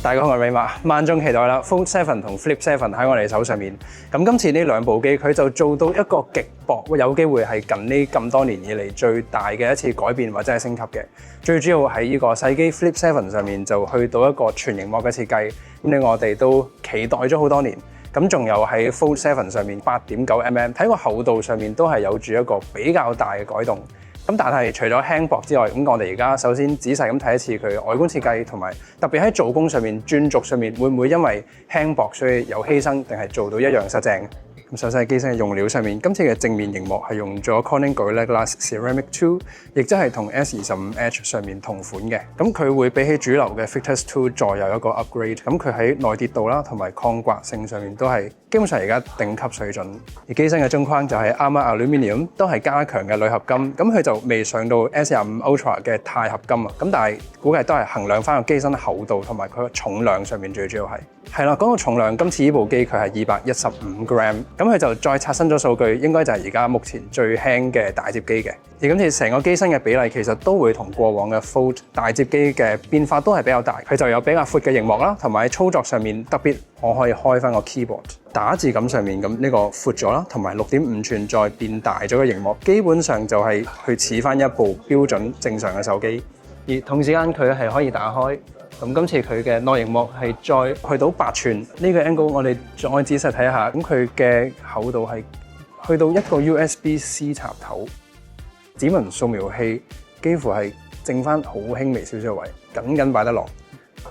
大家好，我係 Raymar，萬眾期待啦 Fold 7同 Flip 7喺我哋手上面。咁今次呢兩部機佢就做到一個極薄，有機會係近呢咁多年以嚟最大嘅一次改變或者係升級嘅。最主要喺呢個細機 Flip 7上面就去到一個全螢幕嘅設計，咁我哋都期待咗好多年。咁仲有喺 Fold 7上面 8.9mm， 睇個厚度上面都係有住一個比較大嘅改動。咁但係除咗輕薄之外，咁我哋而家首先仔細咁睇一次佢外觀設計，同埋特別喺做工上面、轉軸上面，會唔會因為輕薄所以有犧牲，定係做到一樣實正？咁首先喺機身嘅用料上面，今次嘅正面熒幕係用咗 Corning Gorilla Glass Ceramic 2， 亦即係同 S25H 上面同款嘅。咁佢會比起主流嘅 Victus 2再有一個 upgrade。咁佢喺耐跌度啦，同埋抗刮性上面都係基本上而家頂級水準。而機身嘅中框就係 Armour Aluminium， 都係加強嘅鋁合金。咁佢就未上到 S25 Ultra 嘅鈦合金啊。咁但係估計都係衡量翻個機身厚度同埋佢個重量上面最主要係啦。講到重量，今次呢部機佢係215 gram。咁佢就再刷新咗數據，應該就係而家目前最輕嘅大摺機嘅。而今次成個機身嘅比例其實都會同過往嘅 Fold 大摺機嘅變化都係比較大。佢就有比較闊嘅熒幕啦，同埋喺操作上面特別我可以開翻個 keyboard， 打字感上面咁呢個闊咗啦，同埋6.5寸再變大咗嘅熒幕，基本上就係去似翻一部標準正常嘅手機。而同時間佢係可以打開。咁今次佢嘅內螢幕係再去到8寸，呢個 angle 我哋再仔細睇下，咁佢嘅厚度係去到一個 USB-C 插頭，指紋掃描器幾乎係剩翻好輕微少少位，緊緊擺得落。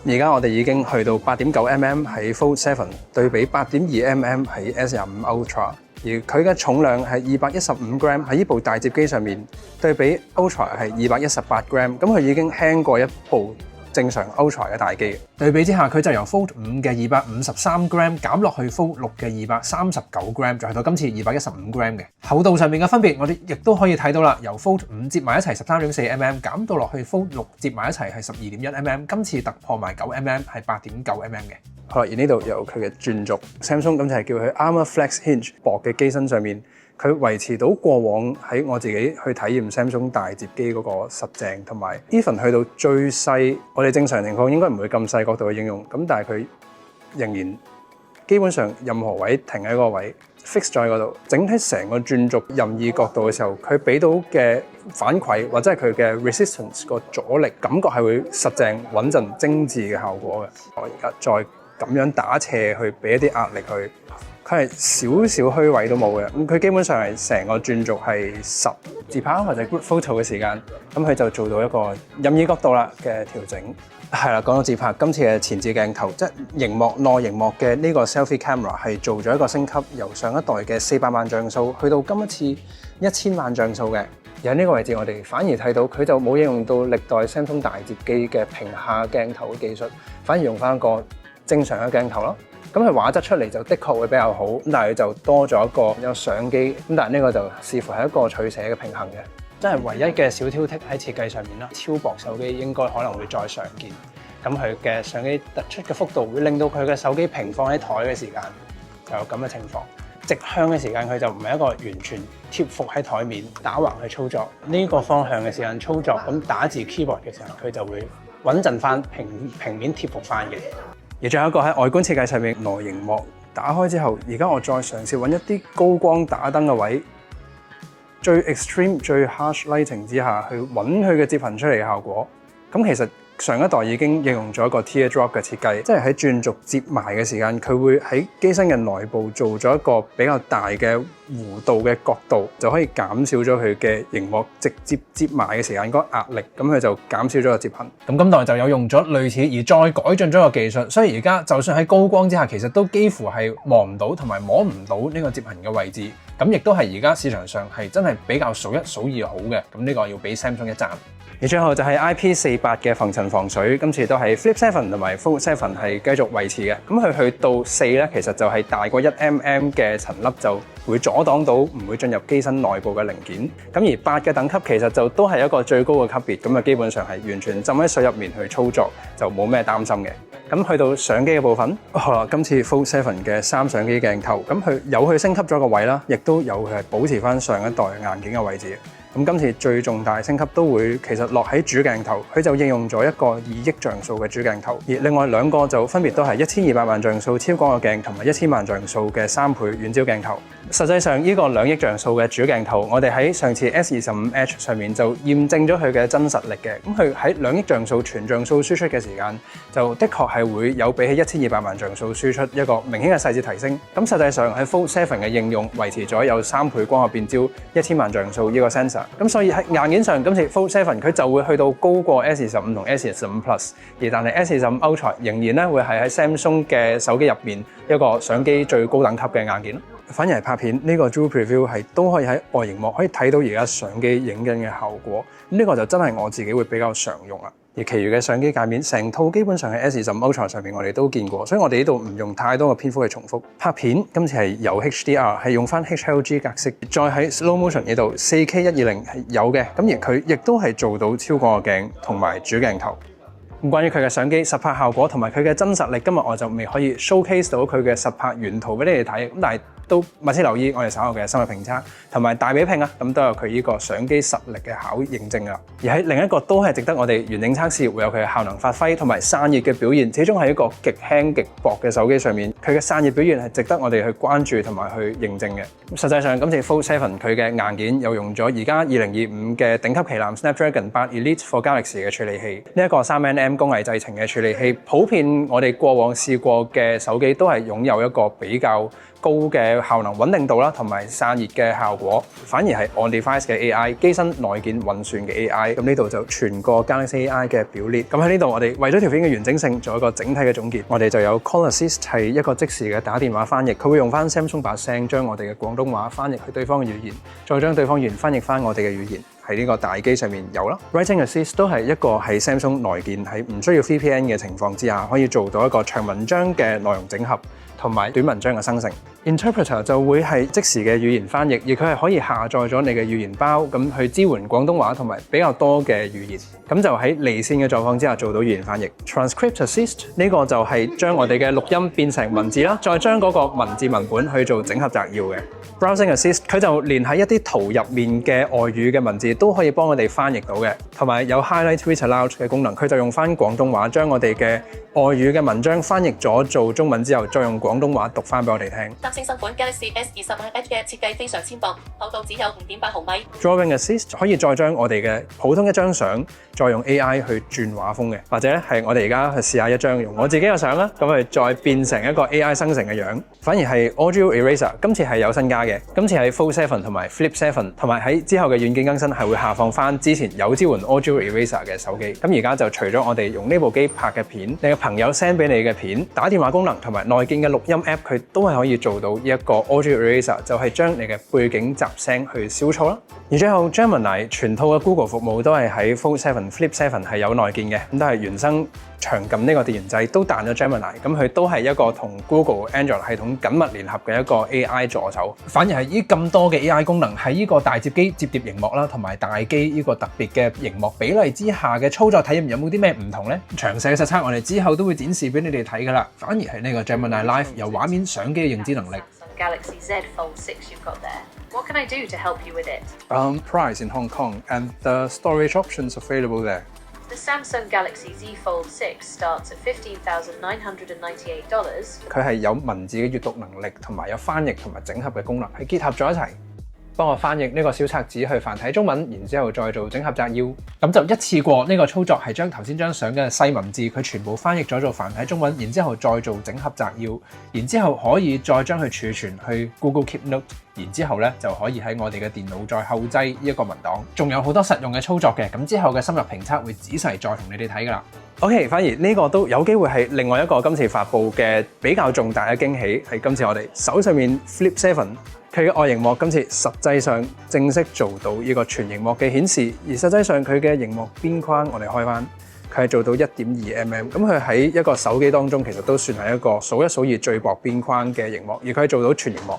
而家我哋已經去到 8.9mm 喺 Fold 7對比 8.2mm 喺 S25 Ultra， 而佢嘅重量係215 gram 喺呢部大摺機上面，對比 Ultra 係218 gram， 咁佢已經輕過一部正常 Ultra 嘅大機。對比之下，佢就由 Fold 5嘅253 gram 減落去 Fold 6嘅239 gram， 就去到今次215 gram 嘅厚度上面嘅分別，我哋亦都可以睇到啦。由 Fold 5摺埋一齊 13.4mm 減到落去 Fold 6摺埋一齊係 12.1mm， 今次突破埋 9mm 係 8.9mm 嘅。好啦，而呢度有佢嘅轉軸 ，Samsung 今次係叫佢 Armour Flex Hinge， 薄嘅機身上面。佢維持到過往喺我自己去體驗 Samsung 大摺機嗰個實淨，同埋 even 去到最細，我哋正常情況應該唔會咁細角度去應用，咁但係佢仍然基本上任何位停喺嗰個位 fix 咗喺嗰度，整體成個轉軸任意角度嘅時候，佢俾到嘅反饋或者係佢嘅 resistance 個阻力感覺係會實淨穩陣精緻嘅效果嘅。我而家再咁樣打斜去俾一啲壓力去。佢係少少虛位都冇嘅，咁佢基本上係成個轉軸係10自拍或者 group photo 嘅時間，咁佢就做到一個任意角度啦嘅調整。係啦，講到自拍，今次嘅前置鏡頭即係熒幕內熒幕嘅呢個 selfie camera 係做咗一個升級，由上一代嘅400萬像素去到今一次1000萬像素嘅。而喺呢個位置，我哋反而睇到佢就冇應用到歷代 Samsung 大摺機嘅屏下鏡頭嘅技術，反而用翻一個正常嘅鏡頭咯。咁佢畫質出嚟就的確會比較好，咁但係就多咗一個有相機，咁但係呢個就視乎係一個取捨嘅平衡嘅。真係唯一嘅小挑剔喺設計上面啦，超薄手機應該可能會再常見。咁佢嘅相機突出嘅幅度會令到佢嘅手機平放喺台嘅時間就有咁嘅情況。直向嘅時間佢就唔係一個完全貼服喺台面打橫去操作，呢個方向嘅時間操作，咁打字 keyboard 嘅時候佢就會穩陣翻平面貼服翻嘅。而最後一個喺外觀設計上面，內螢幕打開之後，而家我再嘗試揾一啲高光打燈嘅位，最 extreme、最 harsh lighting 之下去揾佢嘅摺痕出嚟嘅效果。咁其實上一代已經應用咗一個 teardrop 嘅設計，即係喺轉軸摺埋嘅時間，佢會喺機身嘅內部做咗一個比較大嘅弧度嘅角度，就可以減少咗佢嘅螢幕直接摺埋嘅時間嗰個壓力，咁佢就減少咗個摺痕。咁今代就有用咗類似而再改進咗個技術，所以而家就算喺高光之下，其實都幾乎係望唔到同埋摸唔到呢個摺痕嘅位置。咁亦都係而家市場上係真係比較數一數二好嘅。咁呢個要俾 Samsung 一讚。而最後就係 IP48 嘅防塵防水，今次都係 Flip 7同埋 Fold 7係繼續維持嘅。咁佢去到4咧，其實就係大過1mm 嘅塵粒就會阻擋到唔會進入機身內部嘅零件。咁而8嘅等級其實就都係一個最高嘅級別，咁啊基本上係完全浸喺水入面去操作，就冇咩擔心嘅。咁去到相機嘅部分，好啦，今次 Fold 7嘅3相機鏡頭，咁佢有去升級咗個位啦，亦都有佢係保持翻上一代硬件嘅位置。咁今次最重大升級都會其實落喺主鏡頭，佢就應用咗一個2億像素嘅主鏡頭，而另外兩個就分別都係1200萬像素超廣角鏡同埋1000萬像素嘅3倍遠焦鏡頭。實際上呢個2億像素嘅主鏡頭，我哋喺上次 S25H 上面就驗證咗佢嘅真實力嘅。咁佢喺2億像素全像素輸出嘅時間，就的確係會有比起1200萬像素輸出一個明顯嘅細節提升。咁實際上喺 Fold 7嘅應用維持咗有3倍光學變焦1000萬像素呢個 sensor。咁所以喺硬件上，今次 Fold 7佢就會去到高過 S25同 S25 Plus， 而但係 S25 Ultra 仍然咧會係喺 Samsung 嘅手機入面一個相機最高等級嘅硬件。反而係拍片呢個 Dual Preview 係都可以喺外螢幕可以睇到而家相機影緊嘅效果，呢個就真係我自己會比較常用啦。而其餘嘅相機界面，成套基本上喺 S25 Ultra 上面我哋都見過，所以我哋呢度唔用太多嘅篇幅去重複。拍片今次係有 HDR， 係用翻 HLG 格式，再喺 Slow Motion 呢度 4K 120係有嘅，咁而佢亦都係做到超廣角鏡同埋主鏡頭。咁關於佢嘅相機實拍效果同埋佢嘅真實力，今日我就未可以 showcase 到佢嘅實拍原圖俾你哋睇，咁但係都密切留意我哋稍後嘅深入評測同埋大比拼啊，咁都有佢呢個相機實力嘅考認證啊。而喺另一個都係值得我哋完整測試，會有佢嘅效能發揮同埋散熱嘅表現，始終係一個極輕極薄嘅手機上面，佢嘅散熱表現係值得我哋去關注同埋去認證嘅。實際上今次 Fold 7佢嘅硬件又用咗而家2025嘅頂級旗艦 Snapdragon 8 Elite for Galaxy 嘅處理器，呢一個3nm 工藝製程嘅處理器，普遍我哋過往試過嘅手機都係擁有一個比較高嘅效能穩定度啦，同埋散熱嘅效果，反而係 on-device 嘅 AI 機身內建運算嘅 AI。咁呢度就全個 Galaxy AI 嘅表列。咁喺呢度我哋為咗條片嘅完整性做一個整體嘅總結，我哋就有 Call Assist 係一個即時嘅打電話翻譯，佢會用翻 Samsung 把聲將我哋嘅廣東話翻譯去對方嘅語言，再將對方語言翻譯翻我哋嘅語言。喺呢個大機上面有啦。Writing Assist 都係一個喺 Samsung 內建，喺唔需要 VPN 嘅情況之下，可以做到一個長文章嘅內容整合同埋短文章嘅生成。Interpreter 就會係即時嘅語言翻譯，而佢係可以下載咗你嘅語言包，咁去支援廣東話同埋比較多嘅語言，咁就喺離線嘅狀況之下做到語言翻譯。Transcript Assist 呢個就係將我哋嘅錄音變成文字啦，再將嗰個文字文本去做整合摘要嘅。Browsing Assist 佢就連喺一啲圖入面嘅外語嘅文字都可以幫我哋翻譯到嘅，同埋有 Highlight Read Aloud 嘅功能，佢就用翻廣東話將我哋嘅外語嘅文章翻譯咗做中文之後，再用廣東話讀翻俾我哋聽。三星新款 Galaxy S25Edge 嘅設計非常纖薄，厚度只有5.8毫米。Drawing Assist 可以再將我哋嘅普通一張相，再用 AI 去轉畫風嘅，或者係我哋而家去試下一張用我自己嘅相啦，咁去再變成一個 AI 生成嘅樣。反而係 Audio Eraser 今次係有新加嘅，今次喺 Fold 7同埋 Flip 7同埋喺之後嘅軟件更新係會下放翻之前有支援 Audio Eraser 嘅手機。咁而家就除咗我哋用呢部機拍嘅片，你嘅朋友 send 俾你嘅片，打電話功能同埋內建嘅錄音 App， 佢都係可以做到呢一個 Audio Eraser， 就係將你嘅背景雜聲去消噪啦。而最後 Gemini 全套嘅 Google 服務都係喺 Fold 7、Flip 7係有內建嘅，咁都係原生長撳呢個電源掣都彈咗 Gemini， 咁佢都係一個同 Google Android 系統緊密聯合嘅一個 AI 助手。反而係呢咁多嘅 AI 功能喺呢個大摺機摺疊螢幕啦，同埋大機呢個特別嘅螢幕比例之下嘅操作體驗有冇啲咩唔同呢？詳細嘅實測我哋之後都會展示俾你哋睇㗎啦。反而係呢個 Gemini Live 由畫面相機嘅認知能力。Galaxy Z Fold 6 you've got there. What can I do to help you with it? Price in Hong Kong and the storage options available there. The Samsung Galaxy Z Fold 6 starts at $15,998. 佢係有文字嘅閱讀能力，同埋有翻譯同埋整合嘅功能，係結合咗一齊。幫我翻譯呢個小冊子去繁體中文，然之後再做整合摘要，咁就一次過呢個操作係將頭先張相嘅細文字佢全部翻譯咗做繁體中文，然之後再做整合摘要，然之後可以再將佢儲存去 Google Keep Note， 然之後咧就可以喺我哋嘅電腦再後製呢一個文檔，仲有好多實用嘅操作嘅，咁之後嘅深入評測會仔細再同你哋睇㗎啦。OK， 反而呢個都有機會係另外一個今次發布嘅比較重大嘅驚喜，係今次我哋手上面 Flip 7。佢嘅外螢幕今次實際上正式做到呢個全螢幕嘅顯示，而實際上佢嘅螢幕邊框我哋開翻，佢係做到 1.2mm， 咁佢喺一個手機當中其實都算係一個數一數二最薄邊框嘅螢幕，而佢係做到全螢幕。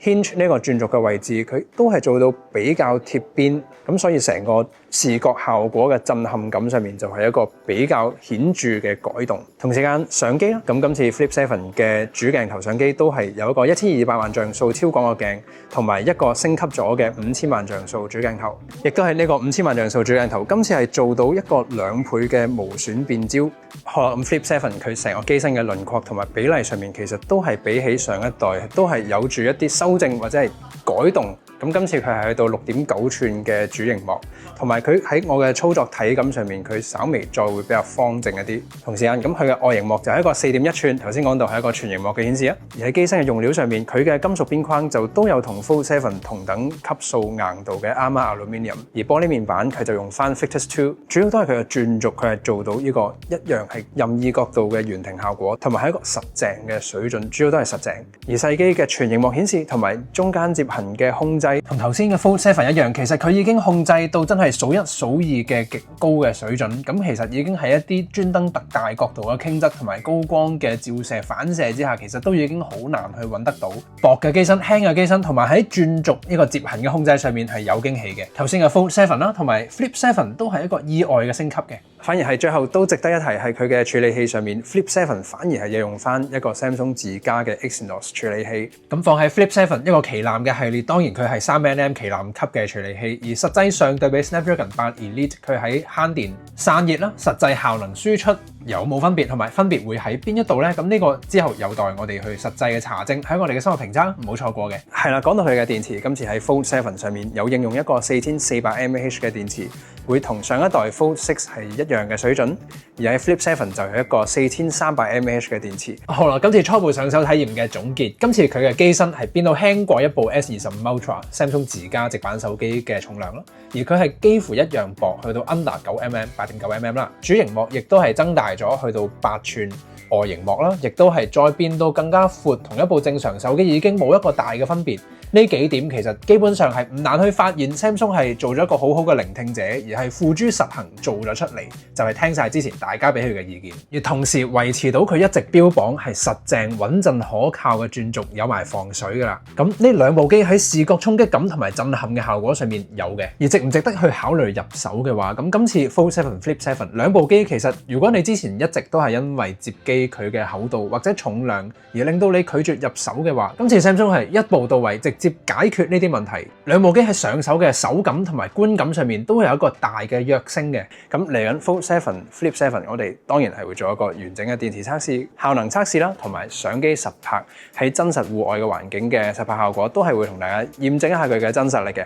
Hinge 呢個轉軸嘅位置，佢都係做到比較貼邊，咁所以成個視覺效果嘅震撼感上面就係一個比較顯著嘅改動。同時間相機啦，咁今次 Flip 7嘅主鏡頭相機都係有一個1200萬像素超廣角鏡，同埋一個升級咗嘅5000萬像素主鏡頭，亦都係呢個5000萬像素主鏡頭，今次係做到一個2倍嘅無損變焦。好啦，咁 Flip 7佢成個機身嘅輪廓同埋比例上面，其實都係比起上一代都係有住一啲修正或者係改動。咁今次佢係去到6.9寸嘅主螢幕，同埋佢喺我嘅操作體感上面，佢稍微再會比較方正一啲。同時間咁佢嘅外螢幕就係一個4.1寸，頭先講到係一個全螢幕嘅顯示啊。而喺機身嘅用料上面，佢嘅金屬邊框就都有同 Fold 7同等級數硬度嘅 Armour Aluminium， 而玻璃面板佢就用翻 Victus 2，主要都係佢嘅轉軸，佢係做到呢個一樣係任意角度嘅圓庭效果，同埋係一個實淨嘅水準，主要都係實淨。而細機嘅全螢幕顯示同埋中間摺痕嘅控制，同頭先嘅 Fold 7一樣，其實佢已經控制到真係數一數二嘅極高嘅水準。咁其實已經係一啲專登特大角度嘅傾側同埋高光嘅照射反射之下，其實都已經好難去揾得到薄嘅機身、輕嘅機身，同埋喺轉軸呢個摺痕嘅控制上面係有驚喜嘅。頭先嘅 Fold 7啦，同埋 Flip 7都係一個意外嘅升級嘅。反而係最後都值得一提係佢嘅處理器上面 Flip 7反而係要用翻一個 Samsung 自家嘅 Exynos 處理器。咁放喺 Flip 7一個旗艦嘅系列，當然佢係3nm 旗艦級嘅處理器，而實際上對比 Snapdragon 8 Elite， 佢喺慳電、散熱啦、實際效能輸出有冇分別，同埋分別會喺邊一度呢？咁呢個之後有待我哋去實際嘅查證，喺我哋嘅生活評測唔好錯過嘅。係啦，講到佢嘅電池，今次喺 Fold 7上面有應用一個4400mAh嘅電池，會同上一代 Fold 6係一樣嘅水準，而喺 Flip 7就係一個4300mAh嘅電池。好啦，今次初步上手體驗嘅總結，今次佢嘅機身係變到輕過一部 S25 Ultra Samsung 自家直板手機嘅重量啦，而佢係幾乎一樣薄，去到 under 9mm 8.9mm 啦，主螢幕亦都係增大咗去到8寸。外螢幕啦，亦都係再變到更加闊，同一部正常手機已經冇一個大嘅分別。呢幾點其實基本上係唔難去發現 Samsung 係做咗一個好好嘅聆聽者，而係付諸實行做咗出嚟，就係聽晒之前大家俾佢嘅意見，而同時維持到佢一直標榜係實淨穩陣可靠嘅轉軸，有埋防水㗎啦。咁呢兩部機喺視覺衝擊感同埋震撼嘅效果上面有嘅，而值唔值得去考慮入手嘅話，咁今次 Fold 7 Flip 7兩部機其實如果你之前一直都係因為摺機佢嘅厚度或者重量而令到你拒絕入手嘅話，今次 Samsung 係一步到位，直接解決呢啲問題。兩部機喺上手嘅手感同埋觀感上面都有一個大嘅躍升嘅。咁嚟緊 Fold 7 Flip 7，我哋當然係會做一個完整嘅電池測試、效能測試啦，同埋相機實拍喺真實戶外嘅環境嘅實拍效果，都係會同大家驗證一下佢嘅真實力嘅。